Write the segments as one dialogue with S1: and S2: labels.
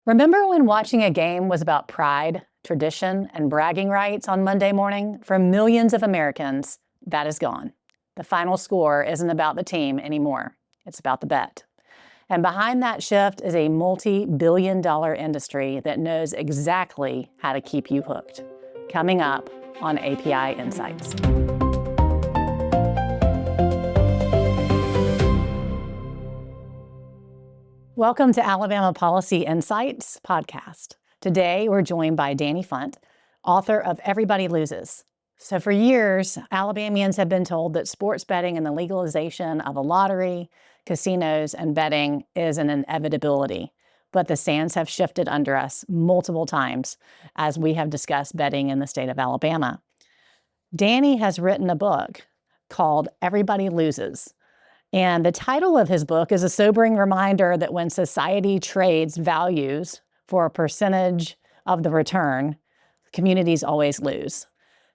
S1: Remember when watching a game was about pride, tradition, and bragging rights on Monday morning? For millions of Americans, that is gone. The final score isn't about the team anymore. It's about the bet. And behind that shift is a multi-billion-dollar industry that knows exactly how to keep you hooked. Coming up on API Insights. Welcome to Alabama Policy Insights podcast. Today, we're joined by Danny Funt, author of Everybody Loses. So for years, Alabamians have been told that sports betting and the legalization of a lottery, casinos, and betting is an inevitability. But the sands have shifted under us multiple times as we have discussed betting in the state of Alabama. Danny has written a book called Everybody Loses. And the title of his book is a sobering reminder that when society trades values for a percentage of the return, communities always lose.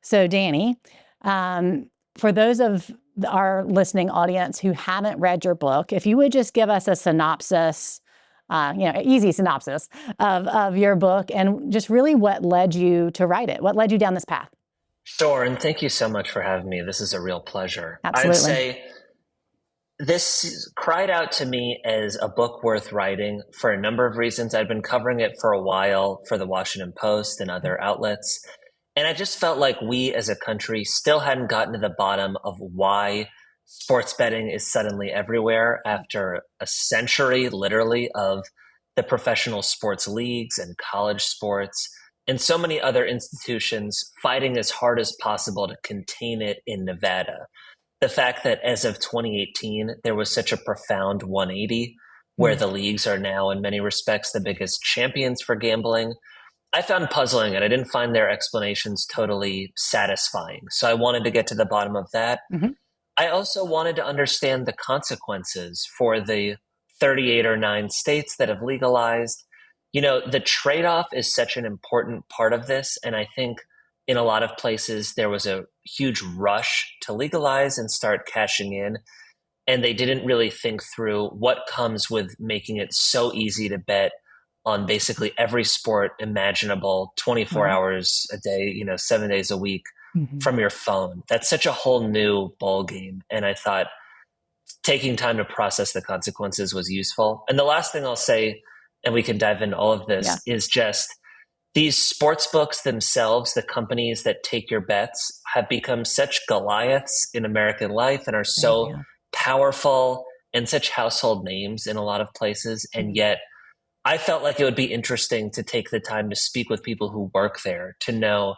S1: So, Danny, for those of our listening audience who haven't read your book, if you would just give us a synopsis, easy synopsis of your book and just really what led you to write it, what led you down this path.
S2: Sure, and thank you so much for having me. This is a real pleasure.
S1: Absolutely.
S2: I'd say this cried out to me as a book worth writing for a number of reasons. I'd been covering it for a while for the Washington Post and other outlets. And I just felt like we as a country still hadn't gotten to the bottom of why sports betting is suddenly everywhere after a century, literally, of the professional sports leagues and college sports and so many other institutions fighting as hard as possible to contain it in Nevada. The fact that as of 2018, there was such a profound 180 where the leagues are now in many respects the biggest champions for gambling, I found puzzling, and I didn't find their explanations totally satisfying. So I wanted to get to the bottom of that.
S1: Mm-hmm.
S2: I also wanted to understand the consequences for the 38 or 9 states that have legalized. You know, the trade-off is such an important part of this, and I think in a lot of places, there was a huge rush to legalize and start cashing in. And they didn't really think through what comes with making it so easy to bet on basically every sport imaginable 24 hours a day, 7 days a week from your phone. That's such a whole new ball game. And I thought taking time to process the consequences was useful. And the last thing I'll say, and we can dive into all of this, is just these sports books themselves, the companies that take your bets, have become such Goliaths in American life and are so powerful and such household names in a lot of places. And yet I felt like it would be interesting to take the time to speak with people who work there to know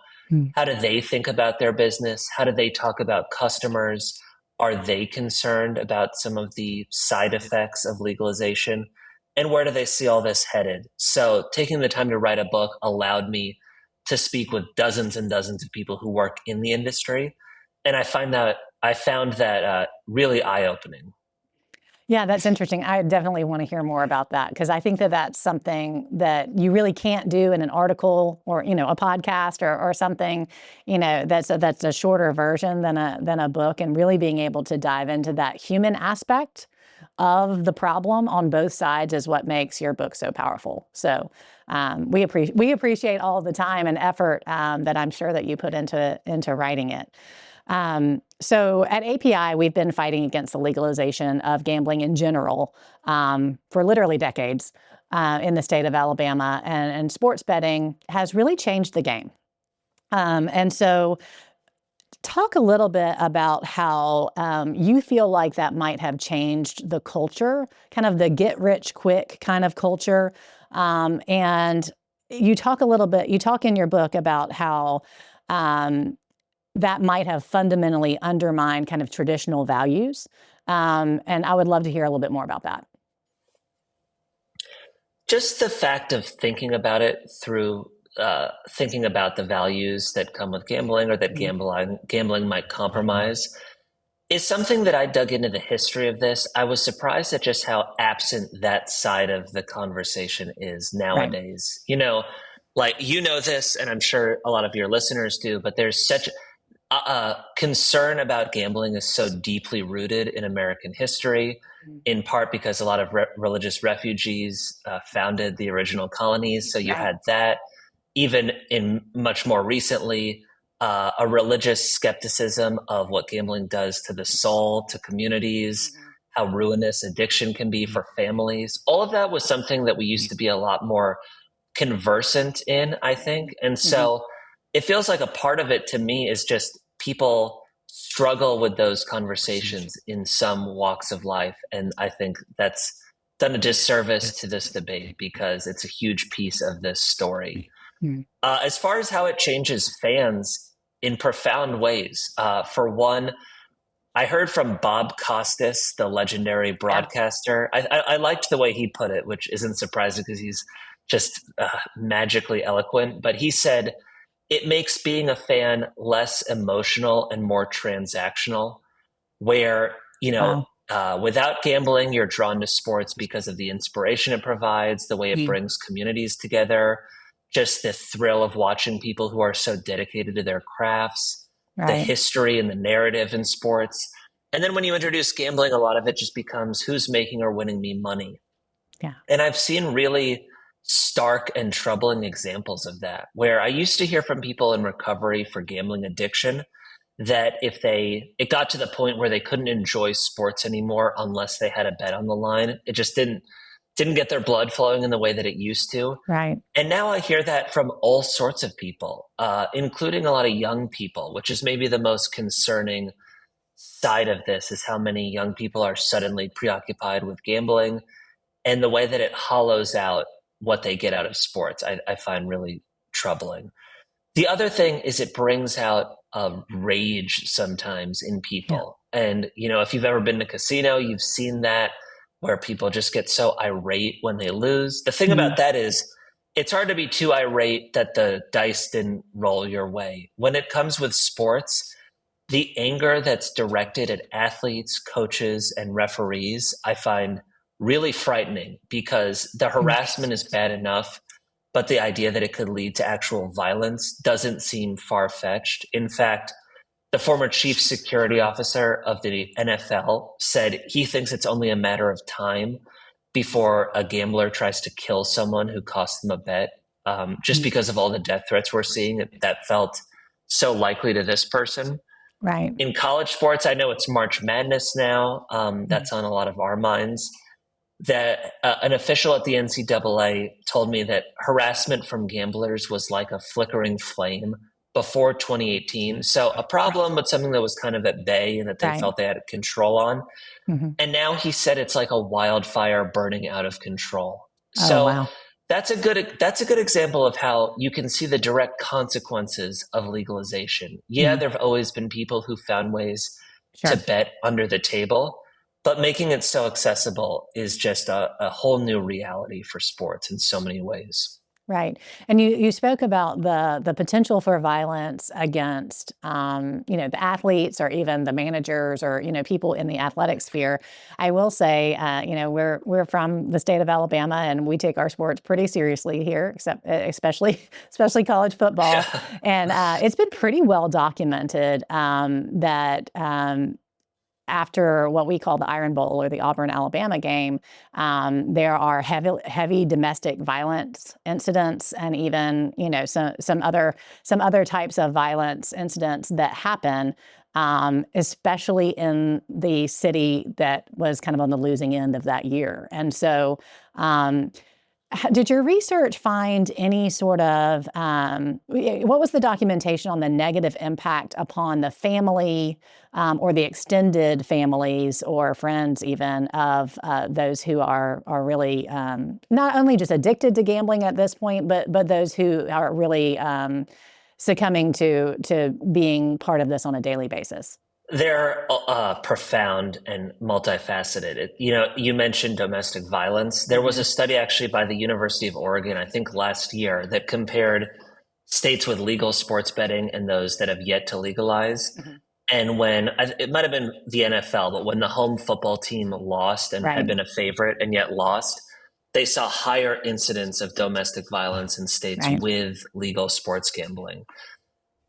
S2: how do they think about their business? How do they talk about customers? Are they concerned about some of the side effects of legalization? And where do they see all this headed? So taking the time to write a book allowed me to speak with dozens and dozens of people who work in the industry. And I found that really eye-opening.
S1: Yeah, that's interesting. I definitely want to hear more about that because I think that that's something that you really can't do in an article or, a podcast or something, that's a shorter version than a book, and really being able to dive into that human aspect of the problem on both sides is what makes your book so powerful. So we appreciate all of the time and effort that I'm sure that you put into writing it. So at API, we've been fighting against the legalization of gambling in general for literally decades in the state of Alabama, and sports betting has really changed the game. And so talk a little bit about how you feel like that might have changed the culture, kind of the get rich quick kind of culture. And you talk in your book about how that might have fundamentally undermined kind of traditional values. And I would love to hear a little bit more about that.
S2: Just the fact of thinking about it through thinking about the values that come with gambling or that gambling might compromise is something that I dug into the history of this. I was surprised at just how absent that side of the conversation is nowadays. Right. This, and I'm sure a lot of your listeners do, but there's concern about gambling is so deeply rooted in American history,
S1: Mhm.
S2: in part because a lot of religious refugees founded the original colonies. So you
S1: Right.
S2: had that. Even in much more recently, a religious skepticism of what gambling does to the soul, to communities,
S1: Mhm.
S2: how ruinous addiction can be for families. All of that was something that we used to be a lot more conversant in, I think. And
S1: Mhm.
S2: so it feels like a part of it to me is just people struggle with those conversations in some walks of life. And I think that's done a disservice to this debate because it's a huge piece of this story.
S1: Mhm.
S2: As far as how it changes fans in profound ways, for one, I heard from Bob Costas, the legendary
S1: Yeah.
S2: broadcaster. I liked the way he put it, which isn't surprising because he's just magically eloquent. But he said it makes being a fan less emotional and more transactional, where,
S1: Wow.
S2: without gambling, you're drawn to sports because of the inspiration it provides, the way it
S1: Mhm.
S2: brings communities together, just the thrill of watching people who are so dedicated to their crafts, the
S1: Right.
S2: history and the narrative in sports. And then when you introduce gambling, a lot of it just becomes who's making or winning me money.
S1: Yeah.
S2: And I've seen really stark and troubling examples of that, where I used to hear from people in recovery for gambling addiction that if it got to the point where they couldn't enjoy sports anymore unless they had a bet on the line, it just didn't get their blood flowing in the way that it used to.
S1: Right.
S2: And now I hear that from all sorts of people, including a lot of young people, which is maybe the most concerning side of this, is how many young people are suddenly preoccupied with gambling and the way that it hollows out what they get out of sports. I find really troubling. The other thing is it brings out a rage sometimes in
S1: Yeah.
S2: people. And, if you've ever been to a casino, you've seen that where people just get so irate when they lose. The thing
S1: Mhm.
S2: about that is it's hard to be too irate that the dice didn't roll your way. When it comes with sports, the anger that's directed at athletes, coaches, and referees, I find really frightening because the harassment is
S1: Interesting.
S2: bad enough, but the idea that it could lead to actual violence doesn't seem far fetched. In fact, the former chief security officer of the NFL said he thinks it's only a matter of time before a gambler tries to kill someone who cost them a bet. Just
S1: Mhm.
S2: because of all the death threats we're seeing, that felt so likely to this person.
S1: Right.
S2: In college sports, I know it's March Madness now.
S1: Mhm.
S2: That's on a lot of our minds. That an official at the NCAA told me that harassment from gamblers was like a flickering flame before 2018. So a
S1: Right.
S2: problem, but something that was kind of at bay and that they
S1: Right.
S2: felt they had control on.
S1: Mhm.
S2: And now he said it's like a wildfire burning out of control.
S1: Oh,
S2: So
S1: wow.
S2: that's a good example of how you can see the direct consequences of legalization. Yeah,
S1: Mhm.
S2: there've always been people who found ways to
S1: Sure.
S2: bet under the table, but making it so accessible is just a whole new reality for sports in so many ways.
S1: Right. And you spoke about the potential for violence against the athletes or even the managers or people in the athletic sphere. I will say we're from the state of Alabama and we take our sports pretty seriously here, except especially college football.
S2: Yeah.
S1: And it's been pretty well documented that after what we call the Iron Bowl or the Auburn Alabama game, there are heavy domestic violence incidents, and even some other types of violence incidents that happen, especially in the city that was kind of on the losing end of that year. And so, um, did your research find any sort of what was the documentation on the negative impact upon the family or the extended families or friends even of those who are really not only just addicted to gambling at this point, but those who are really succumbing to being part of this on a daily basis?
S2: They're profound and multifaceted. You mentioned domestic violence. There was
S1: Hmm.
S2: a study actually by the University of Oregon, I think last year, that compared states with legal sports betting and those that have yet to legalize.
S1: Hmm.
S2: And it might have been the NFL, but when the home football team lost and had
S1: Right.
S2: been a favorite and yet lost, they saw higher incidents of domestic violence in states
S1: Right.
S2: with legal sports gambling.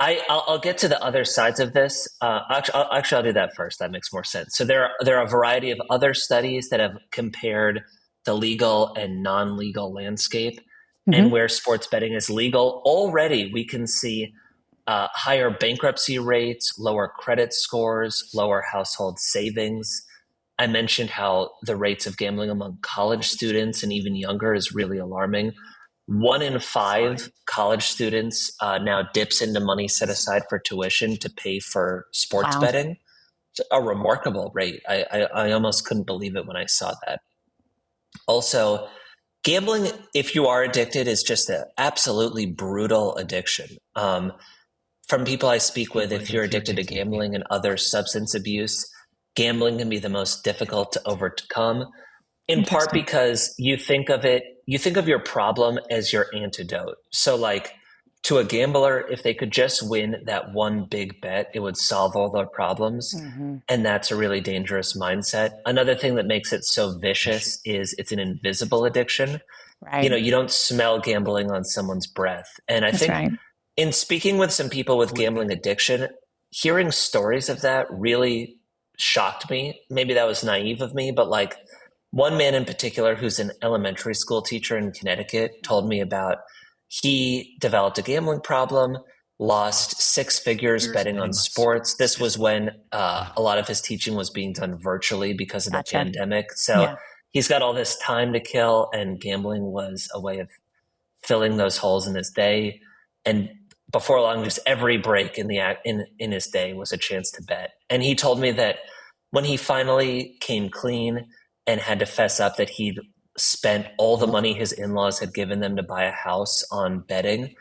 S2: I'll get to the other sides of this. I'll do that first. That makes more sense. So there are a variety of other studies that have compared the legal and non-legal landscape, and
S1: Hmm.
S2: where sports betting is legal. Already, we can see higher bankruptcy rates, lower credit scores, lower household savings. I mentioned how the rates of gambling among college students and even younger is really alarming. 1 in 5 college students now dips into money set aside for tuition to pay for sports
S1: Wow.
S2: betting. It's a remarkable rate. I almost couldn't believe it when I saw that. Also, gambling, if you are addicted, is just an absolutely brutal addiction. From people I speak with, if you're addicted to gambling and other substance abuse, gambling can be the most difficult to overcome, in part
S1: Interesting.
S2: because you think of your problem as your antidote. So, like, to a gambler, if they could just win that one big bet, it would solve all their problems.
S1: Hmm.
S2: And that's a really dangerous mindset. Another thing that makes it so vicious is it's an invisible addiction.
S1: Right.
S2: You don't smell gambling on someone's breath. And I
S1: That's
S2: think
S1: right.
S2: in speaking with some people with gambling addiction, hearing stories of that really shocked me. Maybe that was naive of me, but like one man in particular who's an elementary school teacher in Connecticut told me about he developed a gambling problem, lost 6 figures betting on sports. This was when a lot of his teaching was being done virtually because of the
S1: Gotcha.
S2: pandemic. So
S1: Yeah.
S2: he's got all this time to kill, and gambling was a way of filling those holes in his day. And before long, just every break in his day was a chance to bet. And he told me that when he finally came clean and had to fess up that he'd spent all the money his in-laws had given them to buy a house on betting,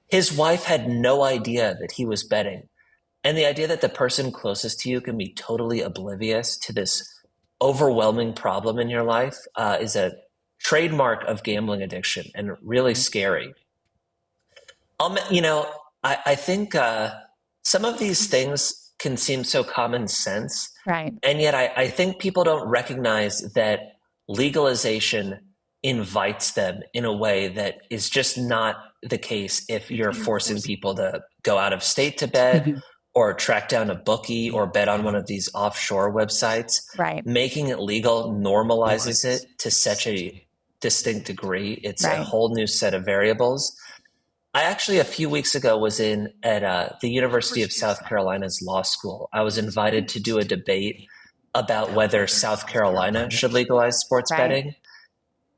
S2: his wife had no idea that he was betting. And the idea that the person closest to you can be totally oblivious to this overwhelming problem in your life is a trademark of gambling addiction and really scary. You know, I think some of these things can seem so common sense,
S1: Right.
S2: and yet I think people don't recognize that legalization invites them in a way that is just not the case if you're forcing people to go out of state to bet
S1: Mhm.
S2: or track down a bookie or bet on one of these offshore websites.
S1: Right.
S2: Making it legal normalizes it to such a distinct degree. It's a
S1: Right.
S2: whole new set of variables. I actually, a few weeks ago, was in at the University of South Carolina's law school. I was invited to do a debate about whether South Carolina should legalize sports
S1: Right.
S2: betting.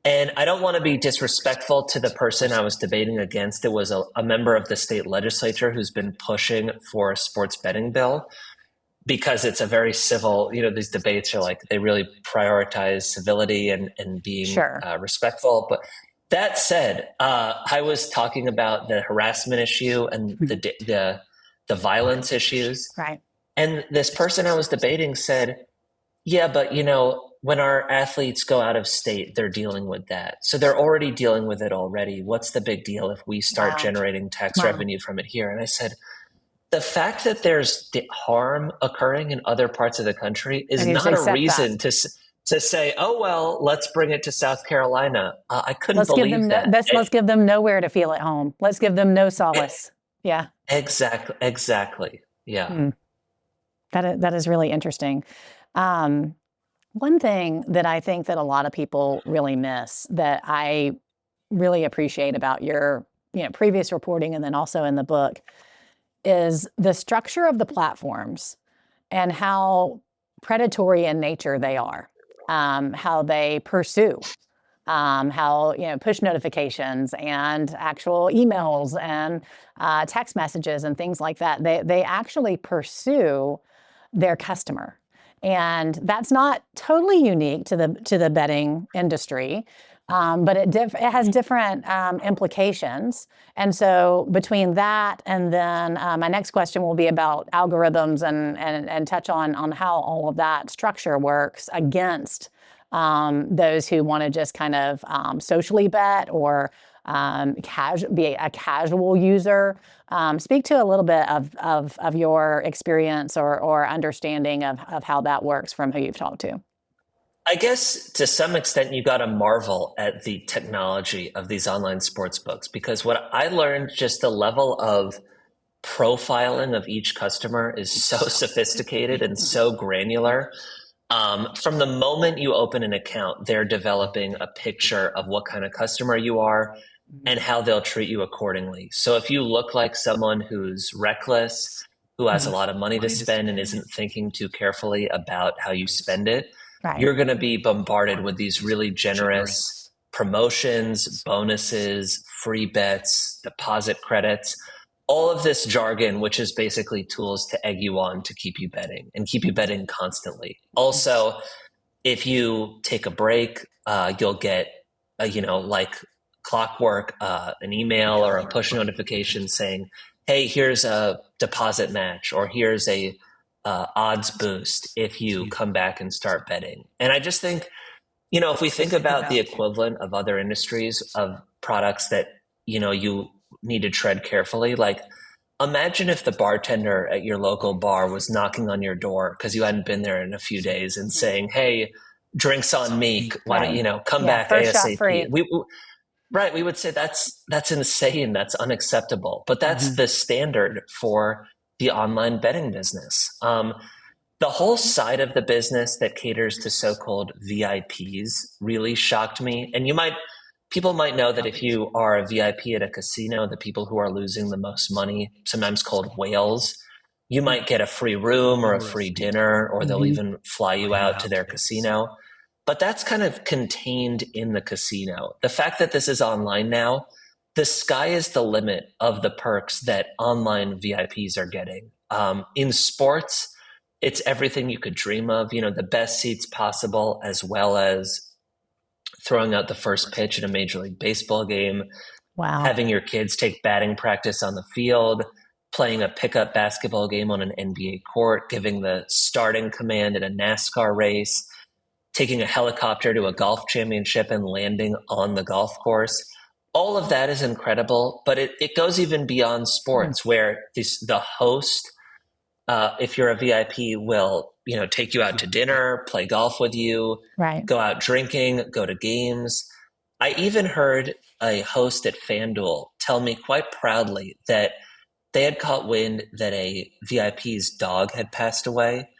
S2: And I don't want to be disrespectful to the person I was debating against. It was a member of the state legislature who's been pushing for a sports betting bill because it's a very civil, these debates are like, they really prioritize civility and being
S1: Sure.
S2: respectful. But that said, I was talking about the harassment issue and
S1: Mhm.
S2: the violence issues.
S1: Right.
S2: And this person I was debating said, yeah, but when our athletes go out of state, they're dealing with that. So they're already dealing with it already. What's the big deal if we start
S1: Wow.
S2: generating tax
S1: Wow.
S2: revenue from it here? And I said, the fact that there's harm occurring in other parts of the country is
S1: And you just
S2: not a
S1: accept that.
S2: reason to say, oh well, let's bring it to South Carolina. I couldn't
S1: Let's give them
S2: believe that.
S1: let's give them nowhere to feel at home. Let's give them no solace. Yeah.
S2: Exactly. Yeah.
S1: Hmm. That is really interesting. Um, One thing that I think that a lot of people really miss that I really appreciate about your previous reporting and then also in the book is the structure of the platforms and how predatory in nature they are, how they pursue, how push notifications and actual emails and text messages and things like that. They actually pursue their customer. And that's not totally unique to the betting industry, but it has different implications. And so between that and then my next question will be about algorithms and touch on how all of that structure works against those who want to just kind of socially bet or be a casual user. Speak to a little bit of your experience or understanding of how that works from who you've talked to.
S2: I guess to some extent you got to marvel at the technology of these online sports books because what I learned just the level of profiling of each customer is so sophisticated and so granular. From the moment you open an account, they're developing a picture of what kind of customer you are and how they'll treat you accordingly. So if you look like someone who's reckless, who has a lot of money to spend and isn't thinking too carefully about how you spend it,
S1: Right.
S2: you're going to be bombarded with these really generous promotions, bonuses, free bets, deposit credits, all of this jargon, which is basically tools to egg you on to keep you betting and keep you betting constantly. Also, if you take a break, you'll get, like clockwork, an email or a push notification saying, "Hey, here's a deposit match," or "Here's a odds boost if you come back and start betting." And I just think, if we think about the equivalent of other industries of products that, you need to tread carefully, like imagine if the bartender at your local bar was knocking on your door because you hadn't been there in a few days and saying, "Hey, drinks on me. Why don't
S1: Right.
S2: come
S1: Yeah.
S2: back
S1: First shot
S2: ASAP?"
S1: free.
S2: Right, we would say that's insane, that's unacceptable. But that's the standard for the online betting business. The whole side of the business that caters to so-called VIPs really shocked me. And people might know that if you are a VIP at a casino, the people who are losing the most money, sometimes called whales, you might get a free room or a free dinner, or they'll even fly you out to their casino. But that's kind of contained in the casino. The fact that this is online now, the sky is the limit of the perks that online VIPs are getting. In sports, it's everything you could dream of, the best seats possible, as well as throwing out the first pitch at a Major League Baseball game,
S1: Wow.
S2: having your kids take batting practice on the field, playing a pickup basketball game on an NBA court, giving the starting command at a NASCAR race, taking a helicopter to a golf championship and landing on the golf course. All of that is incredible, but it goes even beyond sports, where the host, if you're a VIP, will take you out to dinner, play golf with you,
S1: Right.
S2: go out drinking, go to games. I even heard a host at FanDuel tell me quite proudly that they had caught wind that a VIP's dog had passed away,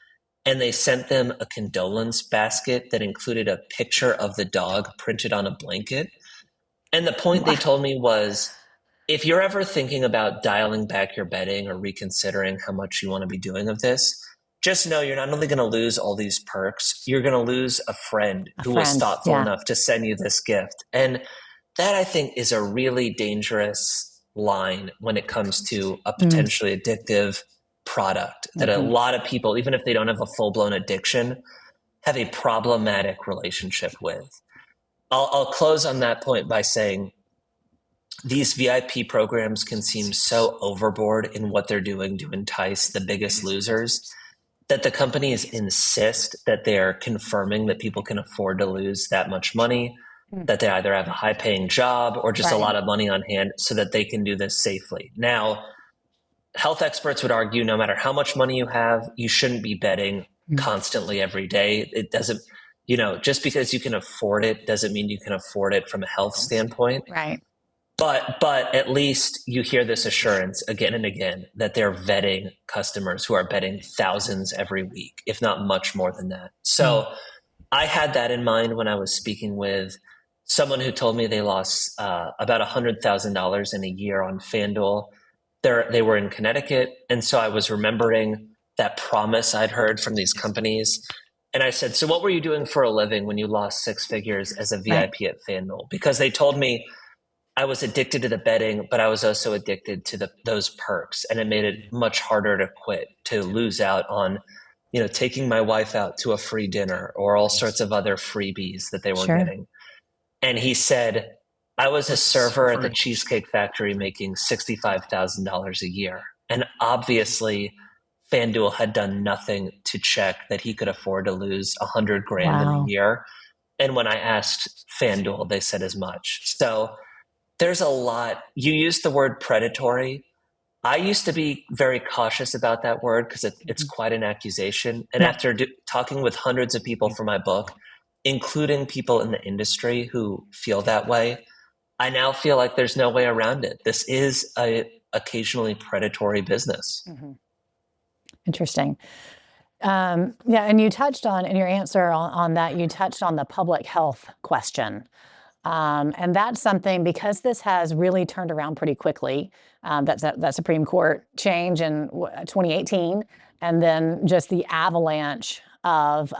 S2: and they sent them a condolence basket that included a picture of the dog printed on a blanket. And the point they told me was, if you're ever thinking about dialing back your betting or reconsidering how much you want to be doing of this, just know you're not only going to lose all these perks, you're going to lose a friend
S1: A
S2: who was
S1: friend.
S2: thoughtful
S1: Yeah.
S2: enough to send you this gift. And that, I think, is a really dangerous line when it comes to a potentially addictive product that a lot of people, even if they don't have a full-blown addiction, have a problematic relationship with. I'll close on that point by saying these VIP programs can seem so overboard in what they're doing to entice the biggest losers that the companies insist that they're confirming that people can afford to lose that much money, that they either have a high paying job or just a lot of money on hand so that they can do this safely. Now, health experts would argue no matter how much money you have, you shouldn't be betting constantly every day. It doesn't, just because you can afford it doesn't mean you can afford it from a health standpoint.
S1: Right.
S2: But at least you hear this assurance again and again that they're vetting customers who are betting thousands every week, if not much more than that. So I had that in mind when I was speaking with someone who told me they lost about $100,000 in a year on FanDuel. They were in Connecticut, and so I was remembering that promise I'd heard from these companies. And I said, "So what were you doing for a living when you lost six figures as a VIP at FanDuel?" Because they told me I was addicted to the betting, but I was also addicted to those perks, and it made it much harder to quit, to lose out on, taking my wife out to a free dinner or all sorts of other freebies that they were getting. And he said, "I was a server at the Cheesecake Factory making $65,000 a year, and obviously FanDuel had done nothing to check that he could afford to lose $100,000 in a year." And when I asked FanDuel, they said as much. So there's a lot. You used the word predatory. I used to be very cautious about that word because it's quite an accusation. And after talking with hundreds of people for my book, including people in the industry who feel that way, I now feel like there's no way around it. This is a occasionally predatory business.
S1: Mm-hmm. Interesting. Yeah, and you touched on, in your answer on that, you touched on the public health question. And that's something, because this has really turned around pretty quickly. That Supreme Court change in 2018, and then just the avalanche of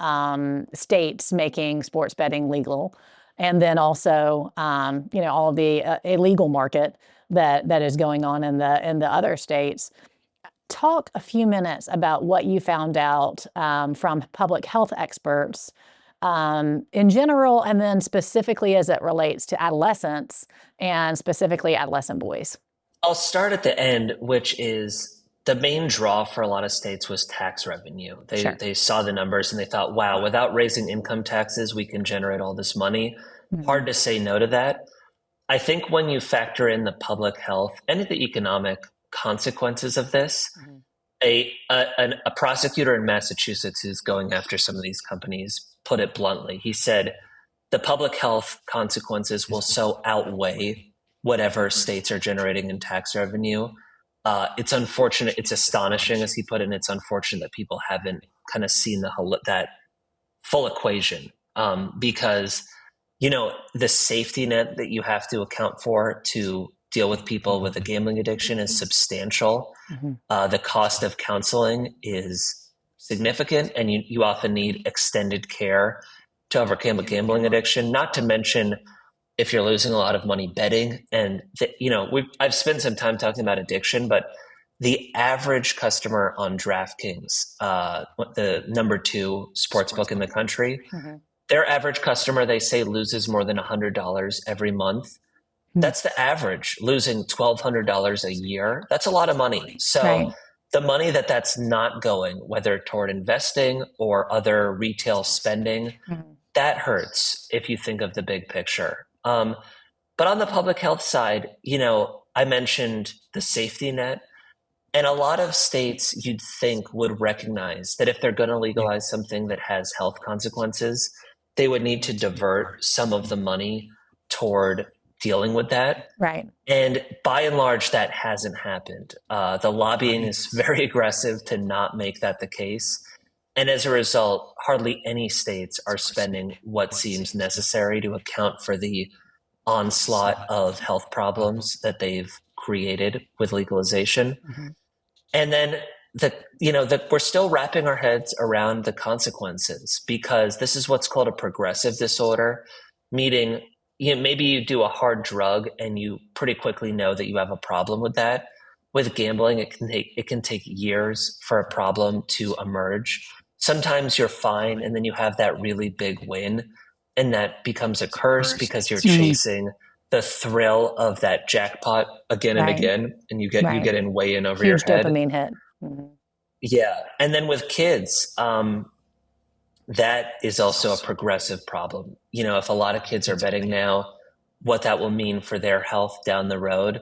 S1: states making sports betting legal, and then also all of the illegal market that is going on in the other states. Talk a few minutes about what you found out from public health experts in general, and then specifically as it relates to adolescents, and specifically adolescent boys.
S2: I'll start at the end, which is the main draw for a lot of states was tax revenue. They saw the numbers and they thought, wow, without raising income taxes, we can generate all this money.
S1: Mm-hmm.
S2: Hard to say no to that. I think when you factor in the public health and the economic consequences of this,
S1: mm-hmm.
S2: a prosecutor in Massachusetts who's going after some of these companies put it bluntly. He said the public health consequences will so outweigh whatever states are generating in tax revenue. It's unfortunate. It's astonishing, as he put it, and it's unfortunate that people haven't kind of seen that full equation, because the safety net that you have to account for to deal with people with a gambling addiction is substantial.
S1: Mm-hmm.
S2: The cost of counseling is significant, and you often need extended care to overcome a gambling addiction, not to mention if you're losing a lot of money betting. And I've spent some time talking about addiction, but the average customer on DraftKings, the number 2 sportsbook in the country,
S1: mm-hmm.
S2: their average customer, they say, loses more than $100 every month. Mm-hmm. That's the average, losing $1,200 a year. That's a lot of money. So
S1: right.
S2: The money that's not going, whether toward investing or other retail spending, mm-hmm. that hurts if you think of the big picture. But on the public health side, I mentioned the safety net. And a lot of states you'd think would recognize that if they're going to legalize something that has health consequences, they would need to divert some of the money toward dealing with that.
S1: Right.
S2: And by and large, that hasn't happened. The lobbying is very aggressive to not make that the case. And as a result, hardly any states are spending what seems necessary to account for the onslaught of health problems that they've created with legalization.
S1: Mm-hmm.
S2: And then we're still wrapping our heads around the consequences, because this is what's called a progressive disorder, meaning maybe you do a hard drug and you pretty quickly know that you have a problem with that. With gambling, it can take years for a problem to emerge. Sometimes you're fine, and then you have that really big win, and that becomes a curse because you're chasing the thrill of that jackpot again and again, and you get in way in over
S1: Huge
S2: your head.
S1: Dopamine hit. Mm-hmm.
S2: Yeah, and then with kids, that is also a progressive problem. If a lot of kids are betting now, what that will mean for their health down the road.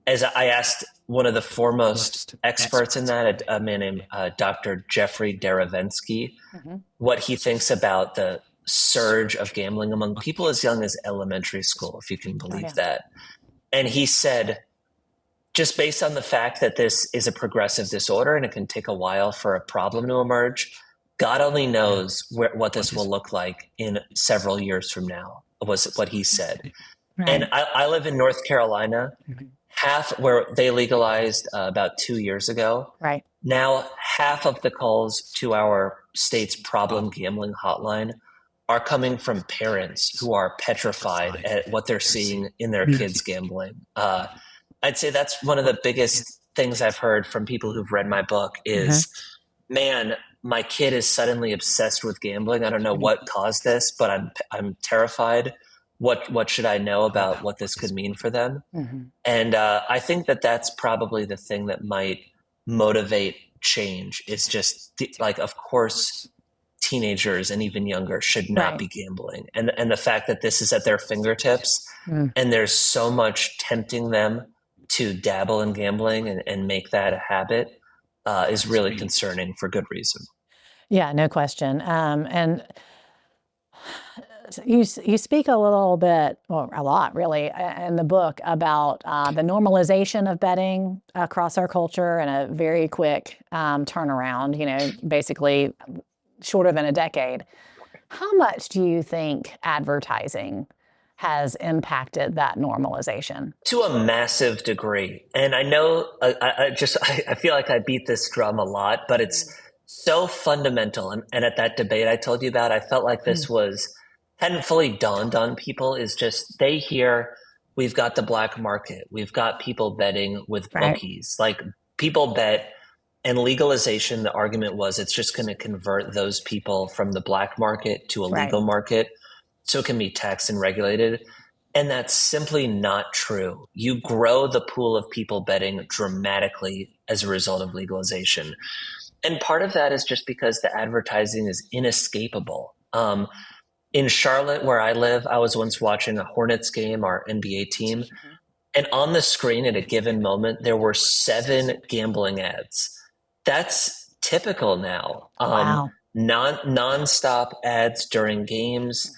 S2: As I asked one of the foremost experts in that, a man named Dr. Jeffrey Derevensky, mm-hmm. what he thinks about the surge of gambling among people as young as elementary school, if you can believe that. And he said, just based on the fact that this is a progressive disorder and it can take a while for a problem to emerge, God only knows what this will look like in several years from now, was what he said. Right. And I live in North Carolina, mm-hmm. Where they legalized about 2 years ago.
S1: Right.
S2: Now, half of the calls to our state's problem gambling hotline are coming from parents who are petrified at what they're seeing in their kids gambling. I'd say that's one of the biggest things I've heard from people who've read my book is, mm-hmm. man, my kid is suddenly obsessed with gambling. I don't know what caused this, but I'm terrified. What should I know about what this could mean for them? Mm-hmm. And I think that's probably the thing that might motivate change. Is just of course, teenagers and even younger should not be gambling. And the fact that this is at their fingertips and there's so much tempting them to dabble in gambling and make that a habit is really concerning for good reason.
S1: Yeah, no question. And So you speak a little bit, or a lot really, in the book about the normalization of betting across our culture and a very quick turnaround, basically shorter than a decade. How much do you think advertising has impacted that normalization?
S2: To a massive degree. And I know I feel like I beat this drum a lot, but it's so fundamental. And at that debate I told you about, I felt like
S1: Mm.
S2: this hadn't fully dawned on people, is just they hear we've got the black market, we've got people betting with
S1: Right,
S2: bookies. Like, people bet, and legalization, the argument was it's just going to convert those people from the black market to a
S1: right.
S2: legal market so it can be taxed and regulated. And that's simply not true. You grow the pool of people betting dramatically as a result of legalization. And part of that is just because the advertising is inescapable. In Charlotte, where I live, I was once watching a Hornets game, our NBA team, and on the screen at a given moment, there were 7 gambling ads. That's typical now.
S1: Wow.
S2: Non-stop ads during games,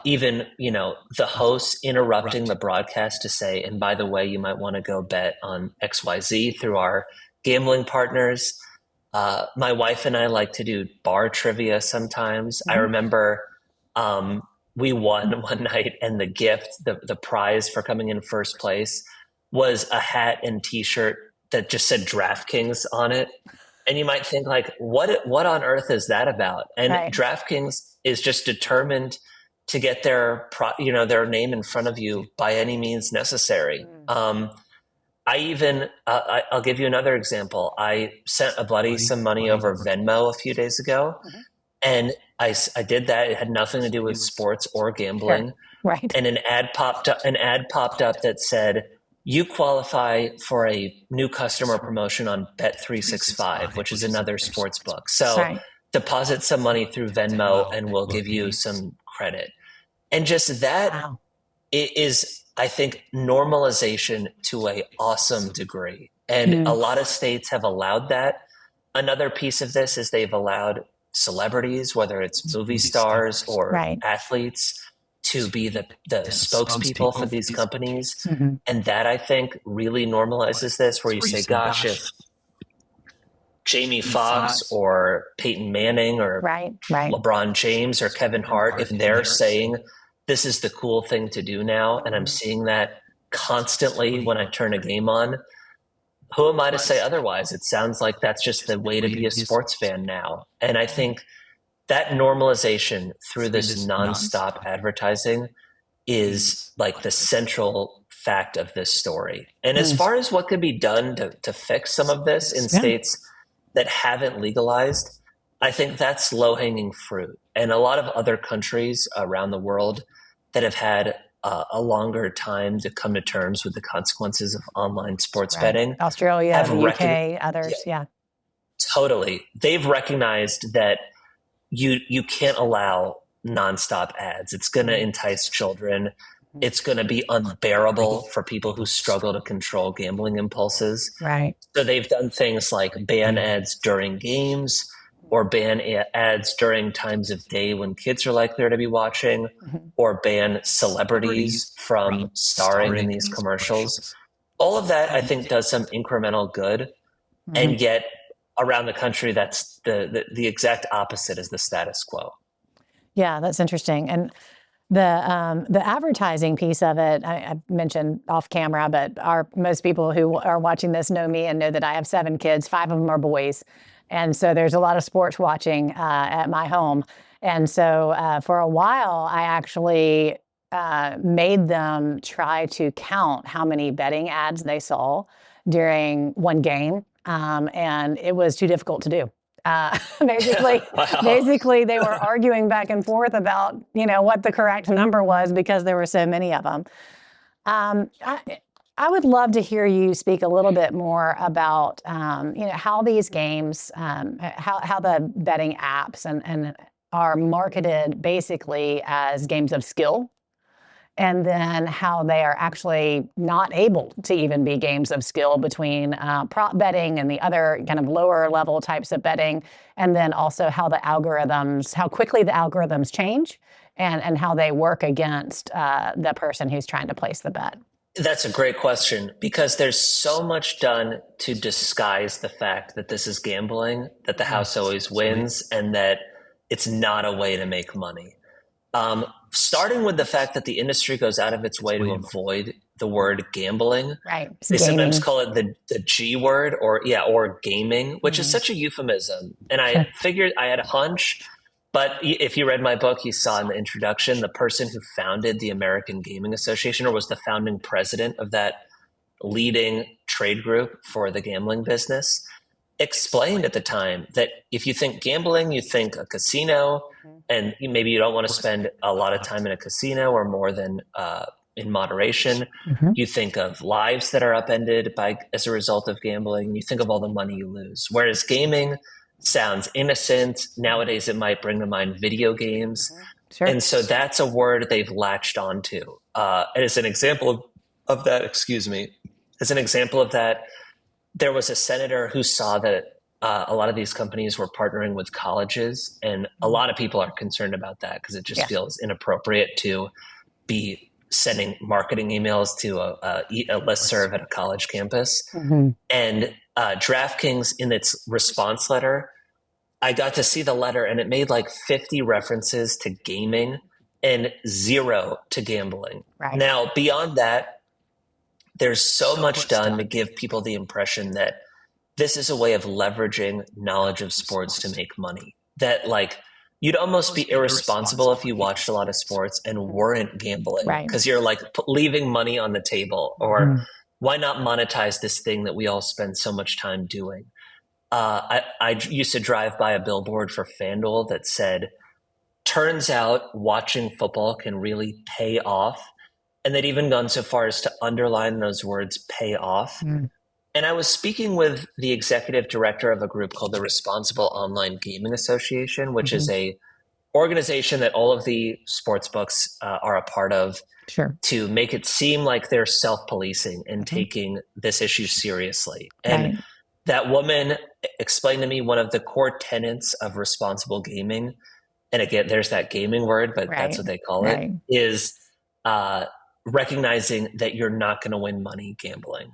S2: even, the host interrupting the broadcast to say, and by the way, you might want to go bet on XYZ through our gambling partners. My wife and I like to do bar trivia sometimes. I
S1: Mhm.
S2: remember we won one night, and the gift, the prize for coming in first place, was a hat and T-shirt that just said DraftKings on it. And you might think, like, what on earth is that about? And
S1: Right.
S2: DraftKings is just determined to get their name in front of you by any means necessary.
S1: Mm.
S2: I'll give you another example. I sent a buddy some money over Venmo a few days ago,
S1: Mhm.
S2: and I did that. It had nothing to do with sports or
S1: Sure.
S2: gambling.
S1: Right.
S2: And an ad popped up that said, you qualify for a new customer promotion on Bet365, which is another sports book. So
S1: Right.
S2: deposit some money through Venmo and we'll give you some credit. And just that
S1: Wow.
S2: is, I think, normalization to a awesome degree. And a
S1: Mm.
S2: lot of states have allowed that. Another piece of this is they've allowed celebrities, whether it's movie stars or
S1: Right.
S2: athletes, to be the spokespeople for these companies.
S1: Mhm.
S2: And that, I think, really normalizes this, where you say, gosh, if Jamie Foxx or Peyton Manning or
S1: Right. Right.
S2: LeBron James or Kevin Hart, if they're saying this is the cool thing to do now, and I'm seeing that constantly when I turn a game on, who am I to say otherwise? It sounds like that's just the way to be a sports fan now. And I think that normalization through this nonstop advertising is like the central fact of this story. And as
S1: Mm.
S2: far as what could be done to fix some of this in
S1: Yeah.
S2: states that haven't legalized, I think that's low-hanging fruit. And a lot of other countries around the world that have had a longer time to come to terms with the consequences of online sports
S1: Right.
S2: betting
S1: Australia,
S2: have
S1: the UK,
S2: yeah,
S1: others. Yeah.
S2: totally. They've recognized that you can't allow nonstop ads. It's going to entice children. It's going to be unbearable for people who struggle to control gambling impulses.
S1: Right.
S2: So they've done things like ban ads during games, or ban ads during times of day when kids are likely to be watching,
S1: Mhm.
S2: or ban celebrities from starring in these commercials. All of that, I think, does some incremental good.
S1: Mhm.
S2: And yet, around the country, that's the exact opposite is the status quo.
S1: Yeah, that's interesting. And the advertising piece of it, I mentioned off camera, but most people who are watching this know me and know that I have 7 kids. 5 of them are boys, and so there's a lot of sports watching at my home. And so for a while, I actually made them try to count how many betting ads they saw during one game, and it was too difficult to do. Basically,
S2: Wow.
S1: basically, they were arguing back and forth about what the correct number was because there were so many of them. Um, I, I would love to hear you speak a little bit more about how these games, how the betting apps and are marketed basically as games of skill, and then how they are actually not able to even be games of skill between prop betting and the other kind of lower level types of betting, and then also how quickly the algorithms change, and how they work against the person who's trying to place the bet?
S2: That's a great question because there's so much done to disguise the fact that this is gambling, that the house always wins, and that it's not a way to make money. Starting with the fact that the industry goes out of its way to avoid the word gambling.
S1: Right. It's
S2: They sometimes
S1: gaming.
S2: call it the G word or gaming, which is such a euphemism. And I figured I had a hunch, but if you read my book, you saw in the introduction, the person who founded the American Gaming Association or was the founding president of that leading trade group for the gambling business explained at the time that if you think gambling, you think a casino, and maybe you don't want to spend a lot of time in a casino or more than in moderation. You think of lives that are upended as a result of gambling. You think of all the money you lose. Whereas gaming sounds innocent. Nowadays, it might bring to mind video games.
S1: Sure.
S2: And so that's a word they've latched onto. And as an example of that, excuse me, as an example of that, there was a senator who saw that a lot of these companies were partnering with colleges, and a lot of people are concerned about that because it just feels inappropriate to be sending marketing emails to a listserv at a college campus. And DraftKings, in its response letter, I got to see the letter, and it made like 50 references to gaming and 0 to gambling.
S1: Right.
S2: Now, beyond that, there's so much done to give people the impression that this is a way of leveraging knowledge of sports to make money. That like you'd almost be irresponsible if you watched a lot of sports and weren't gambling because you're like leaving money on the table. Or why not monetize this thing that we all spend so much time doing? I used to drive by a billboard for FanDuel that said, turns out watching football can really pay off. And they'd even gone so far as to underline those words, pay off. And I was speaking with the executive director of a group called the Responsible Online Gaming Association, which is a organization that all of the sports books are a part of to make it seem like they're self-policing and taking this issue seriously. And that woman explained to me one of the core tenets of responsible gaming. And again, there's that gaming word, but that's what they call it, is recognizing that you're not going to win money gambling.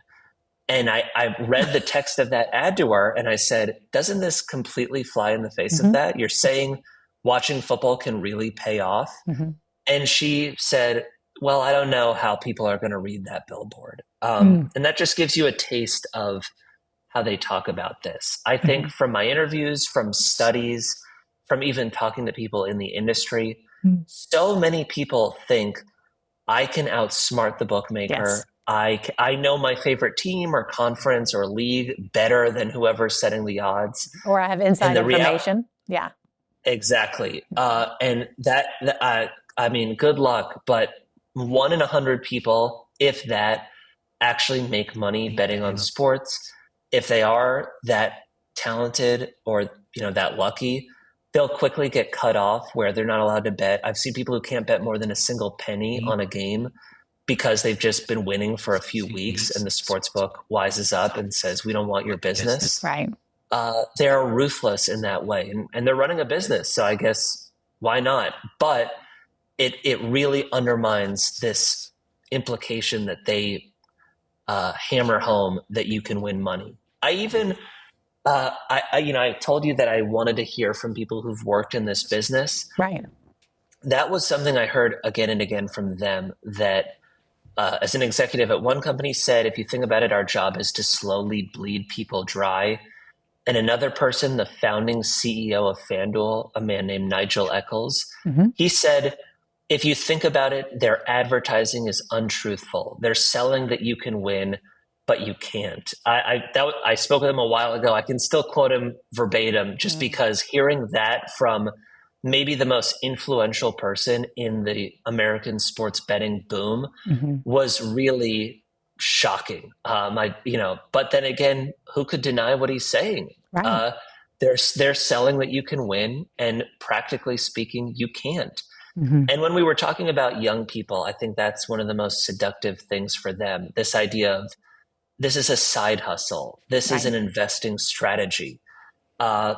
S2: And I read the text of that ad to her and I said, doesn't this completely fly in the face of that? You're saying watching football can really pay off. And she said, well, I don't know how people are going to read that billboard. And that just gives you a taste of how they talk about this. I think from my interviews, from studies, from even talking to people in the industry, so many people think I can outsmart the bookmaker. I know my favorite team or conference or league better than whoever's setting the odds.
S1: Or I have inside information.
S2: Exactly. And that, I mean, good luck, but 1 in 100 people, if that, actually make money betting on sports. If they are that talented or, that lucky, they'll quickly get cut off where they're not allowed to bet. I've seen people who can't bet more than a single penny on a game because they've just been winning for a few weeks and the sports book wises up and says, we don't want your business. They're ruthless in that way and they're running a business. So I guess why not? But it really undermines this implication that they hammer home that you can win money. I even, I told you that I wanted to hear from people who've worked in this business. That was something I heard again and again from them that as an executive at one company said, if you think about it, our job is to slowly bleed people dry. And another person, the founding CEO of FanDuel, a man named Nigel Eccles, he said, if you think about it, their advertising is untruthful. They're selling that you can win, but you can't. I spoke with him a while ago. I can still quote him verbatim just because hearing that from maybe the most influential person in the American sports betting boom was really shocking. But then again, who could deny what he's saying? They're selling that you can win, and practically speaking, you can't. And when we were talking about young people, I think that's one of the most seductive things for them. This idea of this is a side hustle. This is an investing strategy. I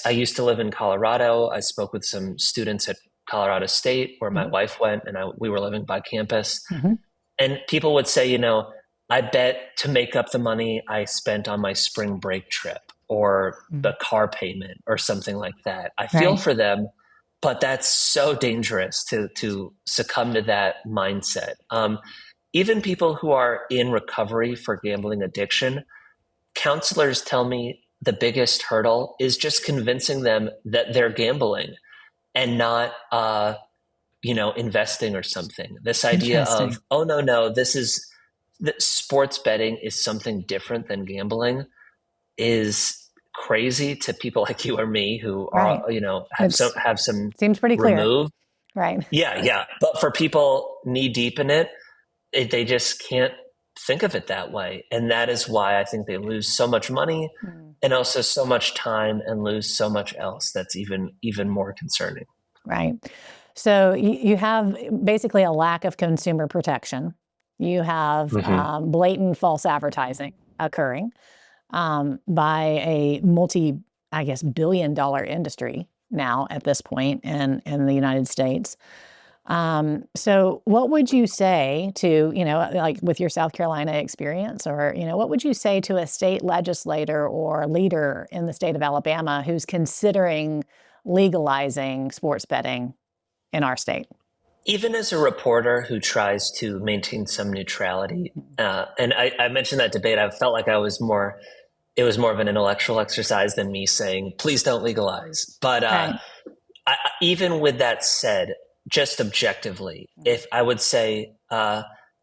S2: used to live in Colorado. I spoke with some students at Colorado State, where my
S1: Mhm.
S2: wife went, and we were living by campus.
S1: Mhm.
S2: And people would say, I bet to make up the money I spent on my spring break trip or the
S1: Mhm.
S2: car payment or something like that. I feel
S1: Right.
S2: for them, but that's so dangerous to succumb to that mindset. Even people who are in recovery for gambling addiction, counselors tell me the biggest hurdle is just convincing them that they're gambling and not investing or something. This idea of,
S1: Interesting.
S2: oh, no, that sports betting is something different than gambling is crazy to people like you or me who are,
S1: Right. It's
S2: have some
S1: seems pretty clear.
S2: remove.
S1: Right.
S2: Yeah, yeah. But for people knee deep in it, they just can't think of it that way. And that is why I think they lose so much money
S1: Mm.
S2: and also so much time and lose so much else that's even more concerning.
S1: Right. So you have basically a lack of consumer protection. You have
S2: Hmm.
S1: blatant false advertising occurring by a I guess, billion-dollar industry now at this point in the United States. So what would you say to, like with your South Carolina experience, or, what would you say to a state legislator or leader in the state of Alabama who's considering legalizing sports betting in our state?
S2: Even as a reporter who tries to maintain some neutrality, and I mentioned that debate, I felt like it was more of an intellectual exercise than me saying, please don't legalize. But
S1: Right.
S2: even with that said, just objectively, if I would say,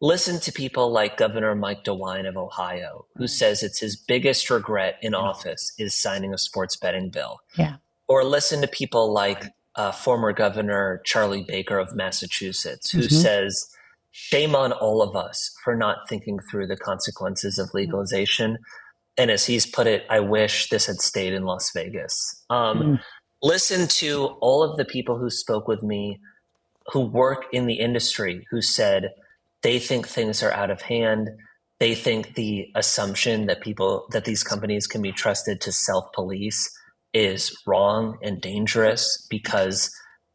S2: listen to people like Governor Mike DeWine of Ohio, who
S1: Mm.
S2: says it's his biggest regret in office is signing a sports betting bill,
S1: Yeah.
S2: or listen to people like former Governor Charlie Baker of Massachusetts, who
S1: Hmm.
S2: says, shame on all of us for not thinking through the consequences of legalization. And as he's put it, I wish this had stayed in Las Vegas.
S1: Mm.
S2: Listen to all of the people who spoke with me who work in the industry who said they think things are out of hand. They think the assumption that these companies can be trusted to self-police is wrong and dangerous because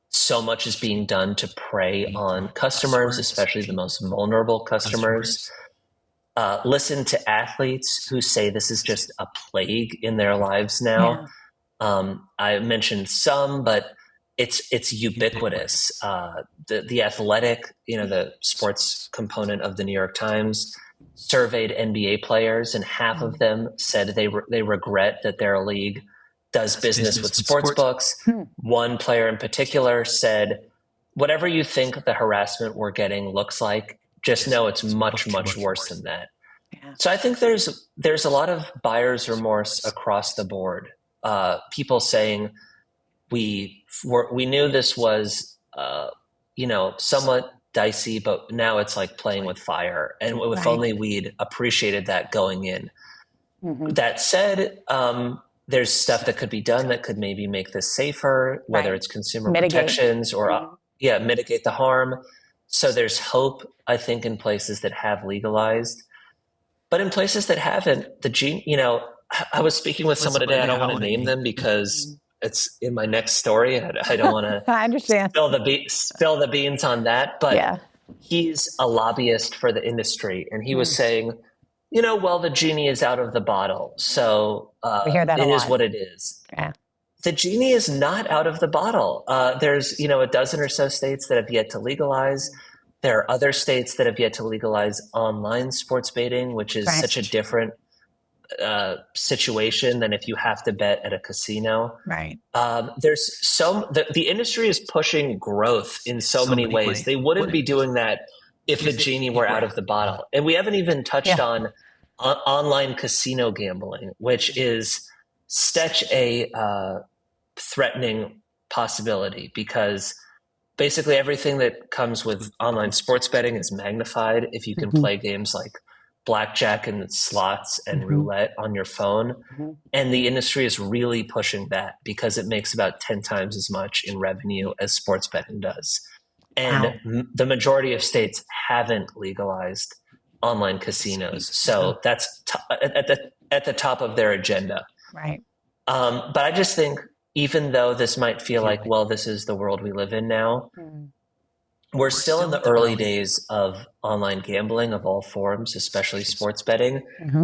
S2: so much is being done to prey on customers, especially the most vulnerable customers. Listen to athletes who say this is just a plague in their lives now.
S1: Yeah.
S2: I mentioned some, but it's ubiquitous. The athletic, the sports component of the New York Times surveyed NBA players, and half of them said they regret that their league does business with sports books.
S1: Hmm.
S2: One player in particular said, "Whatever you think the harassment we're getting looks like, just know it's much, much worse than that."
S1: Yeah.
S2: So I think there's a lot of buyer's remorse across the board. People saying we knew this was somewhat dicey, but now it's like playing with fire, and if
S1: Right.
S2: only we'd appreciated that going in.
S1: Hmm.
S2: That said, there's stuff that could be done that could maybe make this safer, whether
S1: Right.
S2: it's consumer
S1: Mitigate.
S2: protections or
S1: Mhm.
S2: mitigate the harm. So there's hope, I think, in places that have legalized. But in places that haven't, I was speaking with someone today. I don't want to name them because it's in my next story. I don't want to
S1: I understand.
S2: spill the beans on that. But
S1: Yeah.
S2: he's a lobbyist for the industry, and he was
S1: Mm.
S2: saying, well, the genie is out of the bottle, so
S1: We hear that a
S2: it is
S1: lot.
S2: what it is.
S1: Yeah.
S2: The genie is not out of the bottle. There's a dozen or so states that have yet to legalize. There are other states that have yet to legalize online sports betting, which is
S1: Right.
S2: such a different situation than if you have to bet at a casino.
S1: Right.
S2: The industry is pushing growth in so many ways. They wouldn't be doing that if the genie were out of the bottle. And we haven't even touched
S1: Yeah.
S2: on online casino gambling, which is such a threatening possibility because basically everything that comes with online sports betting is magnified if you can
S1: Hmm.
S2: play games like blackjack and slots and
S1: Hmm.
S2: roulette on your phone.
S1: Hmm.
S2: And the industry is really pushing that because it makes about 10 times as much in revenue as sports betting does. And
S1: Wow.
S2: the majority of states haven't legalized online casinos. So that's at the top of their agenda.
S1: Right.
S2: But I just think even though this might feel like, well, this is the world we live in now, we're still in the early days of online gambling of all forms, especially sports betting,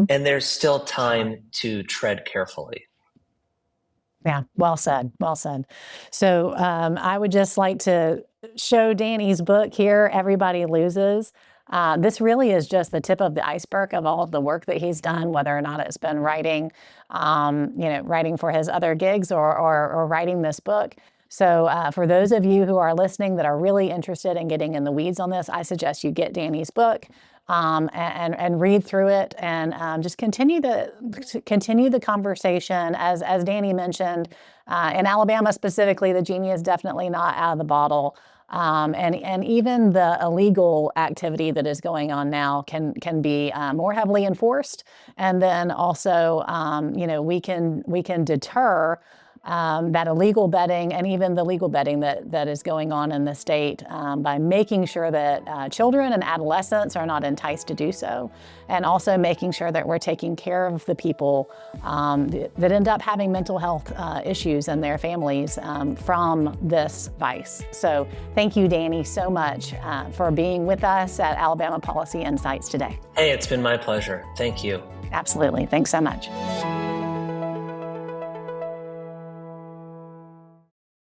S2: and there's still time to tread carefully.
S1: Yeah, well said, well said. So I would just like to show Danny's book here, Everybody Loses. This really is just the tip of the iceberg of all of the work that he's done, whether or not it's been writing, writing for his other gigs or writing this book. So for those of you who are listening that are really interested in getting in the weeds on this, I suggest you get Danny's book and read through it and just continue the conversation. As Danny mentioned, in Alabama specifically, the genie is definitely not out of the bottle. And even the illegal activity that is going on now can be more heavily enforced, and then also we can deter that illegal betting and even the legal betting that is going on in the state by making sure that children and adolescents are not enticed to do so, and also making sure that we're taking care of the people that end up having mental health issues and their families from this vice. So thank you, Danny, so much for being with us at Alabama Policy Insights today.
S2: Hey, it's been my pleasure. Thank you.
S1: Absolutely. Thanks so much.